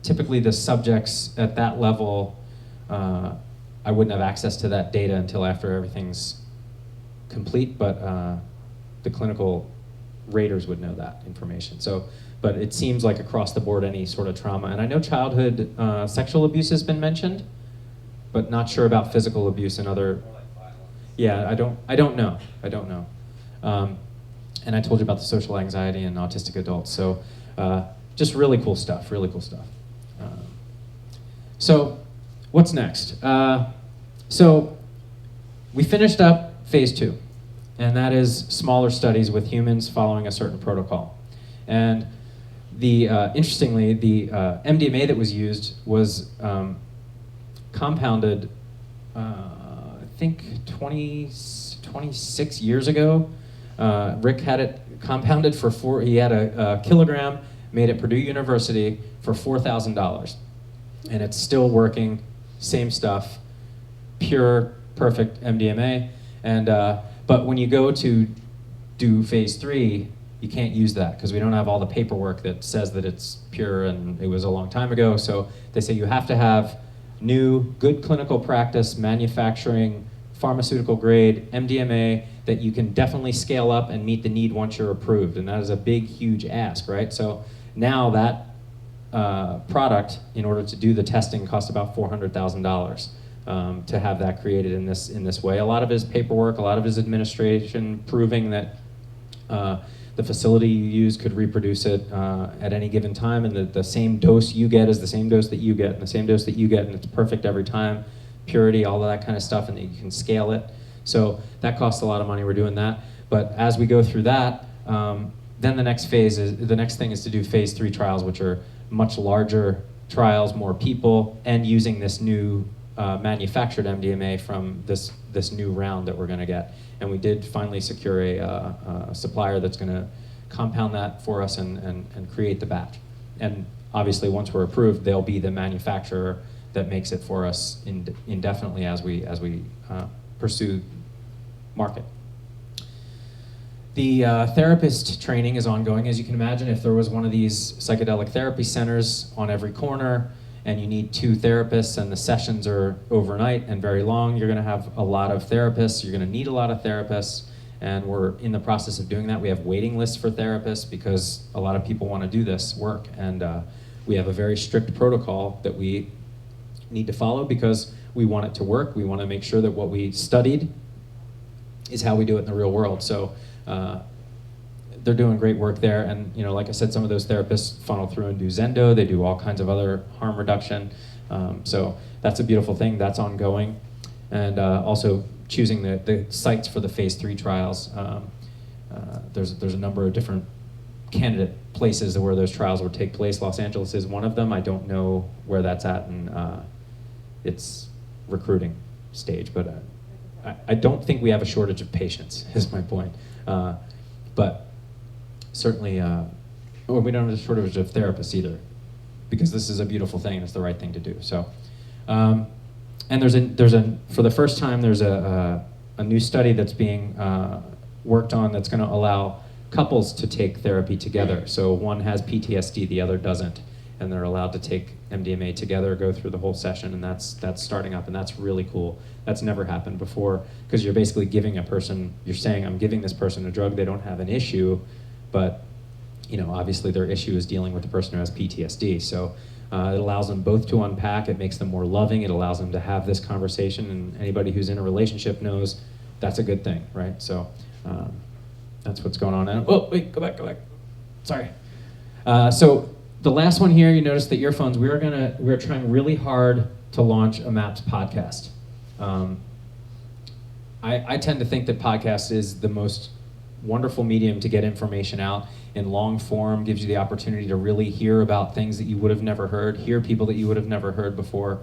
typically the subjects at that level, I wouldn't have access to that data until after everything's complete, but the clinical raters would know that information. So, but it seems like across the board any sort of trauma. And I know childhood sexual abuse has been mentioned, but not sure about physical abuse and other. More like violence. Yeah, I don't know. And I told you about the social anxiety in autistic adults. So just really cool stuff, really cool stuff. So what's next? So we finished up phase 2, and that is smaller studies with humans following a certain protocol. And interestingly, the MDMA that was used was compounded, I think 26 years ago. Rick had it compounded for he had a kilogram made at Purdue University for $4,000. And it's still working, same stuff, pure, perfect MDMA. And but when you go to do phase 3, you can't use that because we don't have all the paperwork that says that it's pure and it was a long time ago. So they say you have to have new, good clinical practice, manufacturing, pharmaceutical grade MDMA that you can definitely scale up and meet the need once you're approved. And that is a big, huge ask, right? So now that product, in order to do the testing, costs about $400,000 to have that created in this way. A lot of it is paperwork, a lot of it is administration, proving that the facility you use could reproduce it at any given time, and the same dose you get is the same dose that you get, and the same dose that you get, and it's perfect every time. Purity, all of that kind of stuff, and that you can scale it. So that costs a lot of money. We're doing that. But as we go through that, then the next thing is to do phase 3 trials, which are much larger trials, more people, and using this new manufactured MDMA from this new round that we're going to get. And we did finally secure a supplier that's going to compound that for us and create the batch. And obviously, once we're approved, they'll be the manufacturer that makes it for us indefinitely as we pursue market. The therapist training is ongoing. As you can imagine, if there was one of these psychedelic therapy centers on every corner and you need 2 therapists and the sessions are overnight and very long, you're going to have a lot of therapists. You're going to need a lot of therapists, and we're in the process of doing that. We have waiting lists for therapists because a lot of people want to do this work, and we have a very strict protocol that we need to follow because we want it to work. We want to make sure that what we studied is how we do it in the real world. So they're doing great work there, and like I said, some of those therapists funnel through and do Zendo. They do all kinds of other harm reduction. So that's a beautiful thing. That's ongoing, and also choosing the sites for the phase 3 trials. There's a number of different candidate places where those trials would take place. Los Angeles is one of them. I don't know where that's at, and it's recruiting stage, but I don't think we have a shortage of patients, is my point. But certainly, we don't have a shortage of therapists either, because this is a beautiful thing and it's the right thing to do. So, and for the first time, there's a new study that's being worked on that's going to allow couples to take therapy together. So one has PTSD, the other doesn't, and they're allowed to take MDMA together, go through the whole session, and that's starting up, and that's really cool. That's never happened before, because you're basically giving a person, you're saying, I'm giving this person a drug, they don't have an issue, but obviously their issue is dealing with the person who has PTSD. So it allows them both to unpack, it makes them more loving, it allows them to have this conversation, and anybody who's in a relationship knows that's a good thing, right? So that's what's going on. And, oh, wait, go back. Sorry. So the last one here, you notice the earphones. We're trying really hard to launch a MAPS podcast. I tend to think that podcast is the most wonderful medium to get information out in long form, gives you the opportunity to really hear about things that you would have never heard, hear people that you would have never heard before.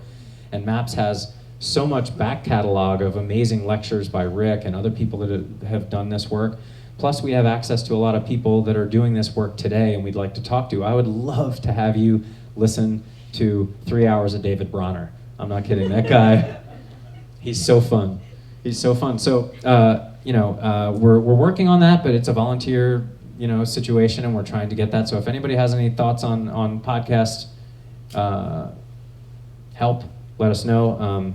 And MAPS has so much back catalog of amazing lectures by Rick and other people that have done this work. Plus, we have access to a lot of people that are doing this work today and we'd like to talk to. I would love to have you listen to 3 hours of David Bronner. I'm not kidding, that guy, he's so fun. He's so fun. So, we're working on that, but it's a volunteer, situation, and we're trying to get that. So if anybody has any thoughts on podcast help, let us know.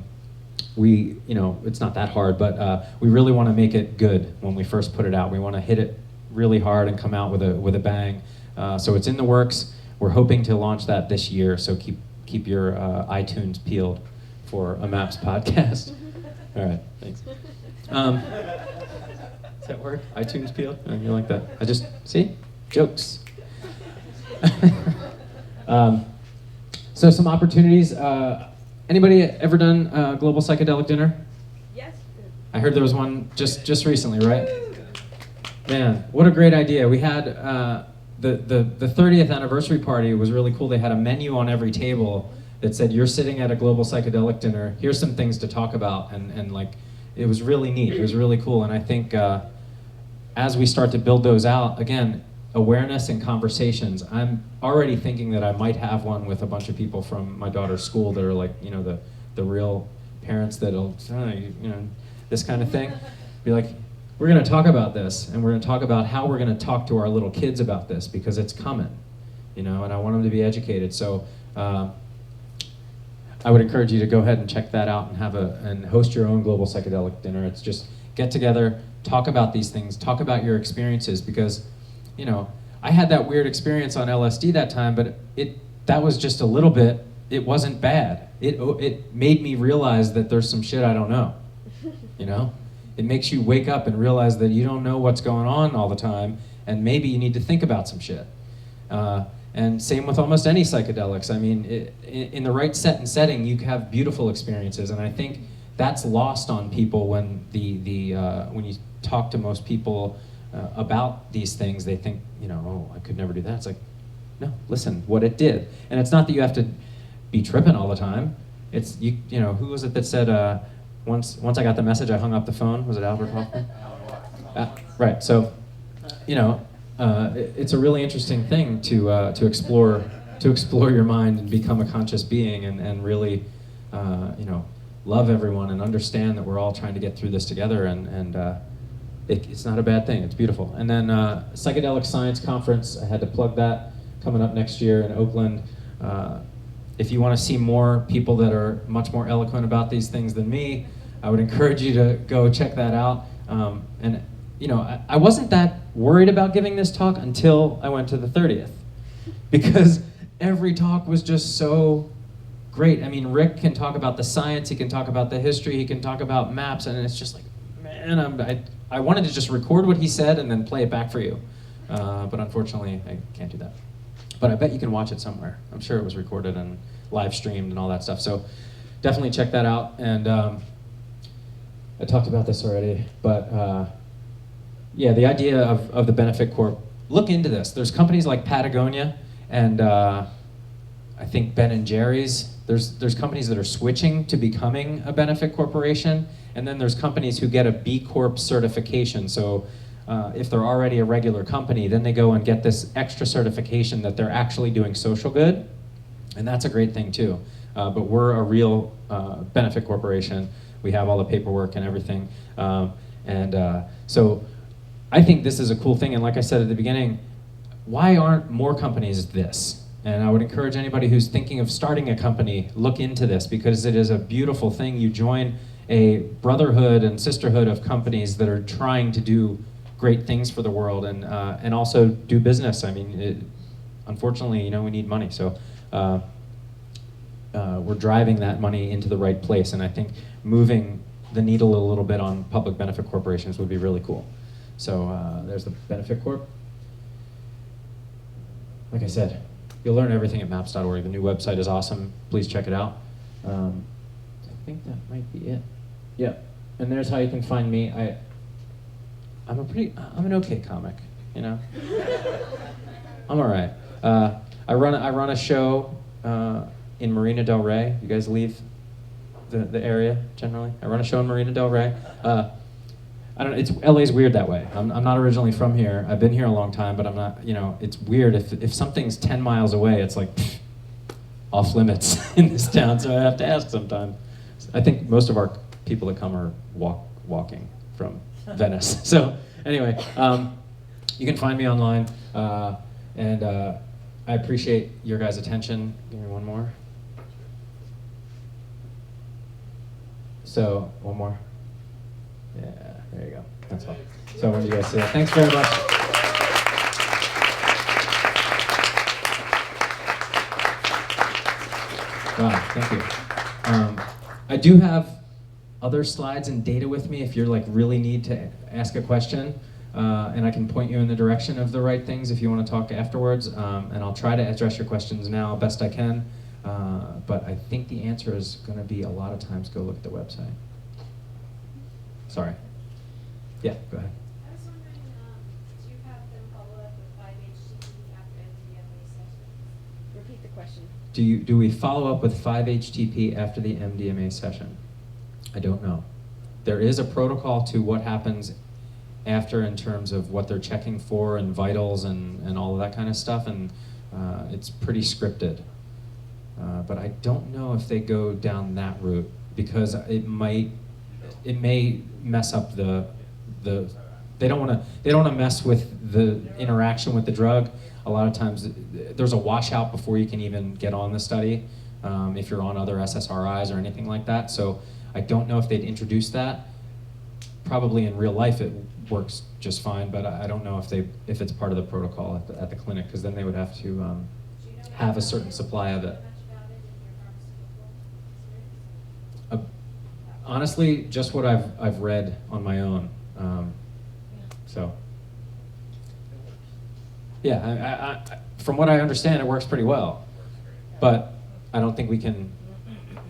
It's not that hard, but we really want to make it good when we first put it out. We want to hit it really hard and come out with a bang. So it's in the works. We're hoping to launch that this year, so keep your iTunes peeled for a MAPS podcast. All right, thanks. Does that work? iTunes peeled? Oh, you like that? I just, see? Jokes. So some opportunities. Anybody ever done a global psychedelic dinner? Yes. I heard there was one just recently, right? Man, what a great idea. We had the 30th anniversary party was really cool. They had a menu on every table that said, you're sitting at a global psychedelic dinner, here's some things to talk about, and like, it was really neat, it was really cool, and I think as we start to build those out, again, awareness and conversations, I'm already thinking that I might have one with a bunch of people from my daughter's school that are like, you know, the real parents that'll, you know, this kind of thing, be like, we're gonna talk about this, and we're gonna talk about how we're gonna talk to our little kids about this, because it's coming, you know, and I want them to be educated. So I would encourage you to go ahead and check that out and and host your own global psychedelic dinner. It's just get together, talk about these things, talk about your experiences, because, you know, I had that weird experience on LSD that time, but that was just a little bit, it wasn't bad. It made me realize that there's some shit I don't know, you know? It makes you wake up and realize that you don't know what's going on all the time, and maybe you need to think about some shit. And same with almost any psychedelics. I mean, in the right set and setting, you have beautiful experiences, and I think that's lost on people when when you talk to most people about these things. They think, you know, oh, I could never do that. It's like, no, listen, what it did, and it's not that you have to be tripping all the time. It's you know, who was it that said? Once I got the message, I hung up the phone. Was it Albert Hofmann? Right. So, you know, it's a really interesting thing to explore your mind and become a conscious being and really, you know, love everyone and understand that we're all trying to get through this together. And it's not a bad thing. It's beautiful. And then Psychedelic Science Conference. I had to plug that, coming up next year in Oakland. If you want to see more people that are much more eloquent about these things than me, I would encourage you to go check that out. And you know, I wasn't that worried about giving this talk until I went to the 30th, because every talk was just so great. I mean, Rick can talk about the science, he can talk about the history, he can talk about maps, and it's just like, man, I wanted to just record what he said and then play it back for you. But unfortunately, I can't do that. But I bet you can watch it somewhere. I'm sure it was recorded and live streamed and all that stuff. So definitely check that out. And I talked about this already, but yeah, the idea of the Benefit Corp, look into this. There's companies like Patagonia and I think Ben & Jerry's. There's companies that are switching to becoming a benefit corporation, and then there's companies who get a B Corp certification. So if they're already a regular company, then they go and get this extra certification that they're actually doing social good, and that's a great thing too. But we're a real benefit corporation. We have all the paperwork and everything. So I think this is a cool thing, and like I said at the beginning, why aren't more companies this? And I would encourage anybody who's thinking of starting a company, look into this, because it is a beautiful thing. You join a brotherhood and sisterhood of companies that are trying to do great things for the world and also do business. I mean, unfortunately, you know, we need money, so we're driving that money into the right place, and I think moving the needle a little bit on public benefit corporations would be really cool. So there's the Benefit Corp. Like I said, you'll learn everything at maps.org. The new website is awesome. Please check it out. I think that might be it. Yeah, and there's how you can find me. I'm an okay comic, you know. I'm all right. I run a show in Marina Del Rey. You guys leave the area generally. I run a show in Marina Del Rey. I don't know, LA's weird that way. I'm not originally from here. I've been here a long time, but I'm not, you know, it's weird. If something's 10 miles away, it's like off limits in this town, so I have to ask sometimes. I think most of our people that come are walking from Venice. So anyway, you can find me online, and I appreciate your guys' attention. Give me one more. So, one more. Yeah, there you go. That's all. So I wanted you guys to say that. Thanks very much. Wow, thank you. I do have other slides and data with me if you're like really need to ask a question, and I can point you in the direction of the right things if you want to talk afterwards, and I'll try to address your questions now best I can, but I think the answer is going to be a lot of times go look at the website. Sorry. Yeah, go ahead. I was wondering, do you have them follow up with 5-HTP after MDMA session? Repeat the question. Do we follow up with 5-HTP after the MDMA session? I don't know. There is a protocol to what happens after in terms of what they're checking for and vitals and all of that kind of stuff, and it's pretty scripted. But I don't know if they go down that route because it may mess up the they don't want to mess with the interaction with the drug. A lot of times there's a washout before you can even get on the study if you're on other SSRIs or anything like that. So I don't know if they'd introduce that. Probably in real life it works just fine, but I don't know if it's part of the protocol at the clinic, because then they would have to have a certain supply of it. Honestly, just what I've read on my own. So, yeah, from what I understand, it works pretty well. But I don't think we can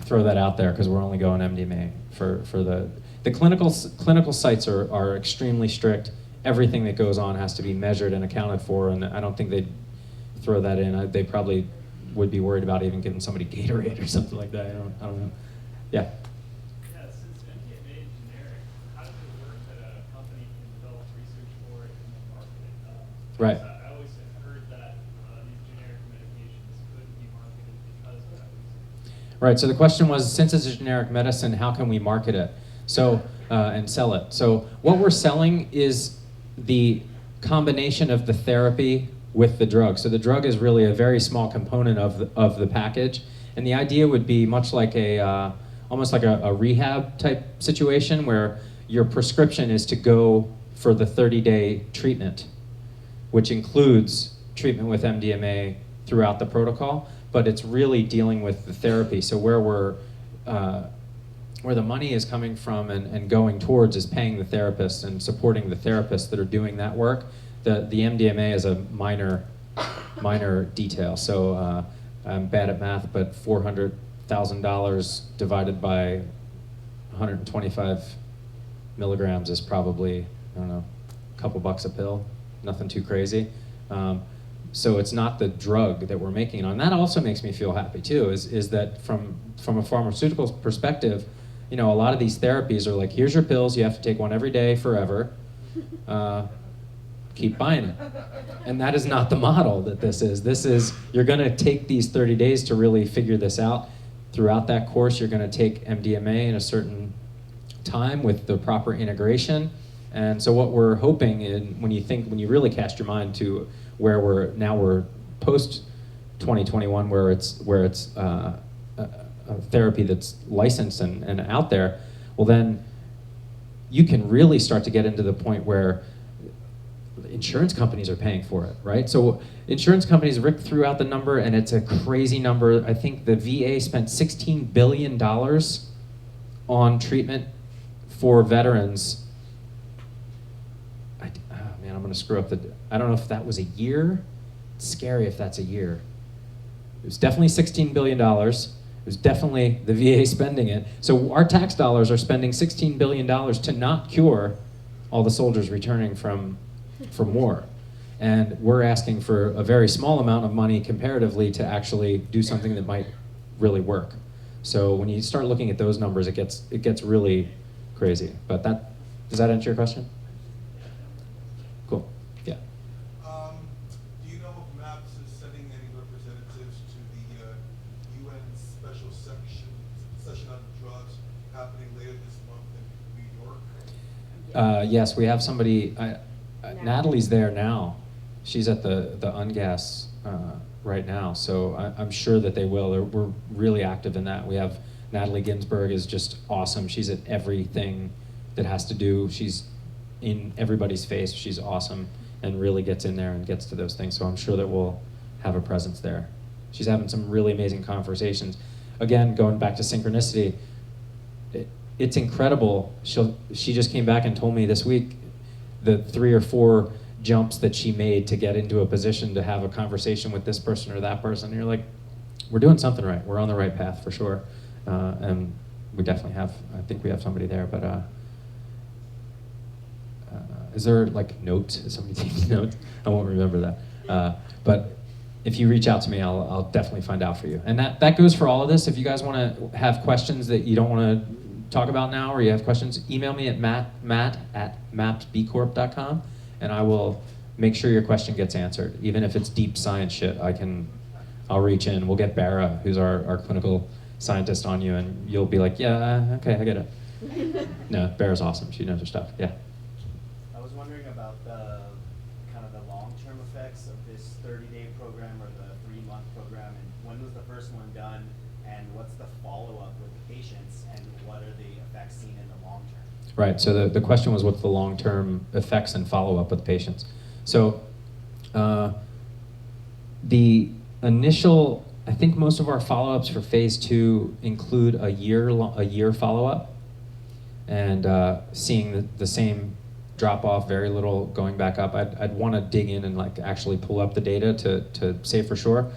throw that out there because we're only going MDMA for the clinical sites are extremely strict. Everything that goes on has to be measured and accounted for, and I don't think they'd throw that in. They probably would be worried about even giving somebody Gatorade or something like that. I don't know. Yeah. Since MDMA is generic, how does it work that a company can develop research for it and then market it? Right. I always heard that these generic medications couldn't be marketed because of that reason. Right, so the question was, since it's a generic medicine, how can we market it and sell it? So what we're selling is the combination of the therapy with the drug. So the drug is really a very small component of the package. And the idea would be much like almost like a rehab type situation where your prescription is to go for the 30-day treatment, which includes treatment with MDMA throughout the protocol, but it's really dealing with the therapy. So where the money is coming from and going towards is paying the therapists and supporting the therapists that are doing that work. The MDMA is a minor detail. So I'm bad at math, but $400,000 divided by 125 milligrams is probably, I don't know, a couple bucks a pill. Nothing too crazy. So it's not the drug that we're making it on. That also makes me feel happy too, is that from a pharmaceutical perspective, you know, a lot of these therapies are like, here's your pills, you have to take one every day forever. Keep buying it. And that is not the model that this is. This is, you're gonna take these 30 days to really figure this out. Throughout that course, you're gonna take MDMA in a certain time with the proper integration. And so what we're hoping, when you really cast your mind to where we're post 2021, where it's a therapy that's licensed and out there, well then you can really start to get into the point where insurance companies are paying for it, right? So insurance companies, Rick threw out the number and it's a crazy number. I think the VA spent $16 billion on treatment for veterans. I'm gonna screw up I don't know if that was a year. It's scary if that's a year. It was definitely $16 billion. It was definitely the VA spending it. So our tax dollars are spending $16 billion to not cure all the soldiers returning from war. And we're asking for a very small amount of money comparatively to actually do something that might really work. So when you start looking at those numbers, it gets really crazy. But does that answer your question? Cool. Yeah. Do you know if MAPS is sending any representatives to the UN special session on drugs happening later this month in New York? Yes, we have somebody. Natalie's there now. She's at the UNGAS right now, so I'm sure that they will. We're really active in that. We have Natalie Ginsburg is just awesome. She's at everything that has to do. She's in everybody's face. She's awesome and really gets in there and gets to those things. So I'm sure that we'll have a presence there. She's having some really amazing conversations. again, going back to synchronicity, it's incredible. She just came back and told me this week the 3 or 4 jumps that she made to get into a position to have a conversation with this person or that person. And you're like, we're doing something right. We're on the right path for sure. And we definitely have, I think we have somebody there, but is there like notes? Is somebody taking notes? I won't remember that. But if you reach out to me, I'll definitely find out for you. And that goes for all of this. If you guys want to have questions that you don't want to talk about now, or you have questions, email me at matt@mappedbcorp.com, and I will make sure your question gets answered. Even if it's deep science shit, I'll reach in. We'll get Bara, who's our clinical scientist, on you, and you'll be like, yeah, okay, I get it. No, Bara's awesome. She knows her stuff. Yeah. I was wondering about the kind of the long-term effects of this 30-day program or the 3-month program, and when was the first one done, and what's the follow-up with the patients, and what are the effects seen in the long term? Right, so the question was what's the long-term effects and follow-up with patients. So the initial, I think most of our follow-ups for phase 2 include a year follow-up, and seeing the same drop-off, very little going back up. I'd want to dig in and like actually pull up the data to say for sure.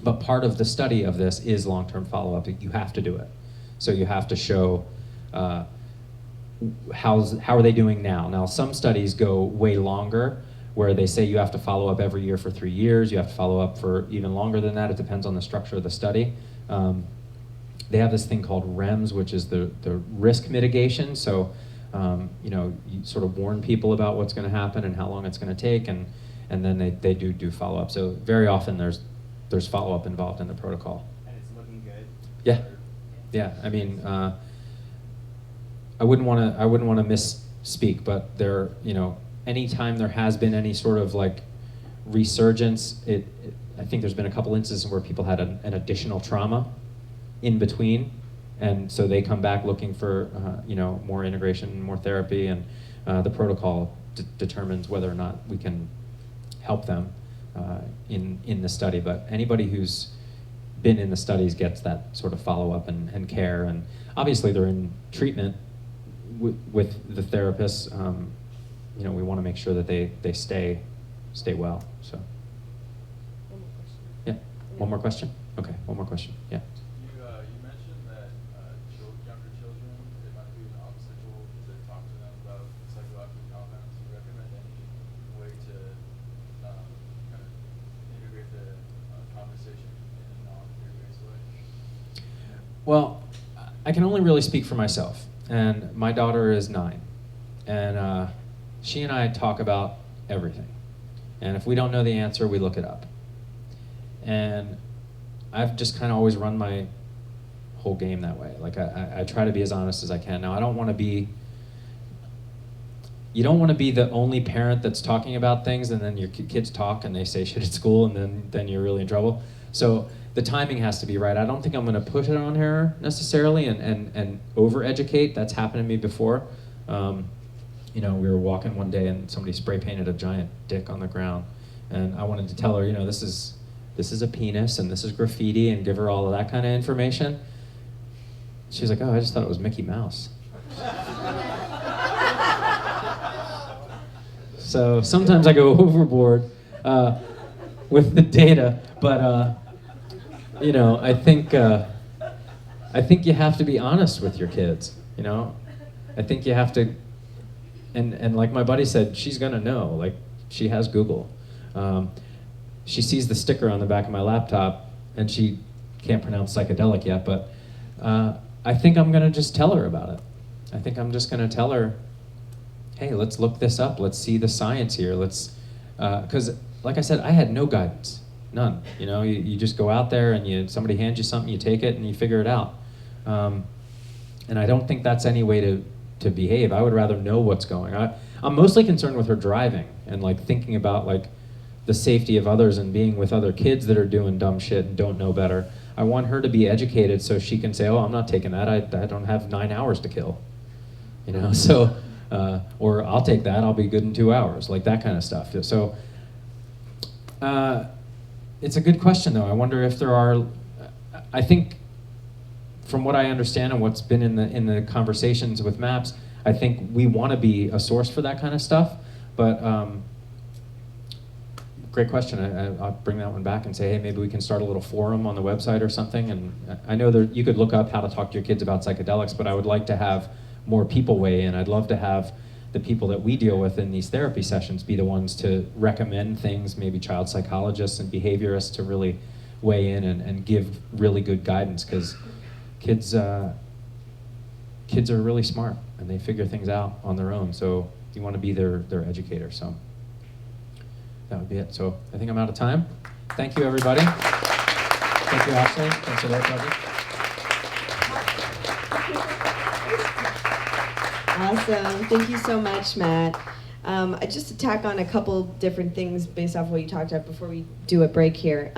But part of the study of this is long-term follow-up. You have to do it. So you have to show how are they doing now. Now, some studies go way longer, where they say you have to follow up every year for 3 years. You have to follow up for even longer than that. It depends on the structure of the study. They have this thing called REMS, which is the risk mitigation. So you sort of warn people about what's going to happen and how long it's going to take, and then they do follow up. So very often there's follow up involved in the protocol. And it's looking good? Yeah. I mean, I wouldn't want to misspeak, but anytime there has been any sort of like resurgence, I think there's been a couple instances where people had an additional trauma in between, and so they come back looking for more integration, more therapy, and the protocol determines whether or not we can help them in the study. But anybody who's been in the studies gets that sort of follow-up and care, and obviously they're in treatment with the therapists. We want to make sure that they stay well. So. One more question. Yeah. One more question? Okay, one more question. Yeah. You mentioned that younger children, it might be an obstacle to talk to them about psychoactive compounds. Do you recommend any way to kind of integrate the conversation in a non-fear-based way? Well, I can only really speak for myself, and my daughter is 9, and she and I talk about everything, and if we don't know the answer, we look it up. And I've just kind of always run my whole game that way. Like I try to be as honest as I can. Now, I don't want to be. You don't want to be the only parent that's talking about things, and then your kids talk and they say shit at school, and then you're really in trouble. So the timing has to be right. I don't think I'm going to put it on her necessarily and over-educate. That's happened to me before. We were walking one day and somebody spray painted a giant dick on the ground, and I wanted to tell her, this is a penis and this is graffiti, and give her all of that kind of information. She was like, oh, I just thought it was Mickey Mouse. So sometimes I go overboard with the data, but I think you have to be honest with your kids. I think you have to, and like my buddy said, she's gonna know. Like, she has Google. She sees the sticker on the back of my laptop, and she can't pronounce psychedelic yet, but I think I'm gonna just tell her about it. I think I'm just gonna tell her, hey, let's look this up. Let's see the science here. Because like I said, I had no guidance, none. You just go out there and somebody hands you something, you take it and you figure it out. And I don't think that's any way to behave. I would rather know what's going on. I'm mostly concerned with her driving and like thinking about like the safety of others and being with other kids that are doing dumb shit and don't know better. I want her to be educated so she can say, oh, I'm not taking that. I don't have 9 hours to kill. So, or I'll take that. I'll be good in 2 hours, like that kind of stuff. So it's a good question though. I wonder if there are, I think from what I understand and what's been in the conversations with MAPS, I think we want to be a source for that kind of stuff. But great question. I'll bring that one back and say, hey, maybe we can start a little forum on the website or something. And I know that you could look up how to talk to your kids about psychedelics, but I would like to have more people weigh in. I'd love to have the people that we deal with in these therapy sessions be the ones to recommend things, maybe child psychologists and behaviorists to really weigh in and give really good guidance, because kids are really smart and they figure things out on their own. So you want to be their educator. So that would be it. So I think I'm out of time. Thank you, everybody. Thank you, Ashley. Thanks a lot, Project. Awesome. Thank you so much, Matt. I just to tack on a couple different things based off what you talked about before we do a break here.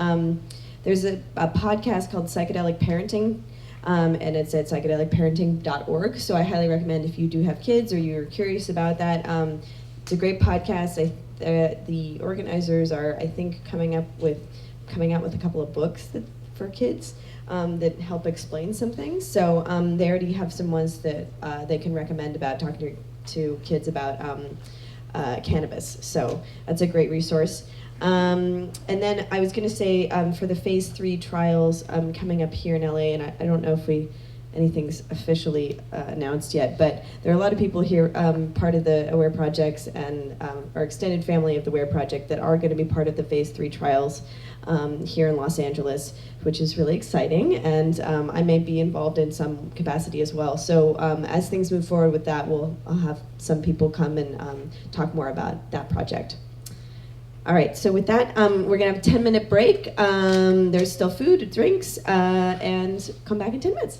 There's a podcast called Psychedelic Parenting, and it's at psychedelicparenting.org. So I highly recommend if you do have kids or you're curious about that. It's a great podcast. The organizers are, I think, coming out with a couple of books for kids that help explain some things. So they already have some ones that they can recommend about talking to kids about cannabis. So that's a great resource. And then I was going to say for the phase 3 trials coming up here in LA, and I don't know if anything's officially announced yet, but there are a lot of people here, part of the AWARE projects and our extended family of the AWARE project that are going to be part of the phase 3 trials here in Los Angeles, which is really exciting, and I may be involved in some capacity as well. So as things move forward with that, I'll have some people come and talk more about that project. All right, so with that, we're gonna have a 10-minute break. There's still food, drinks, and come back in 10 minutes.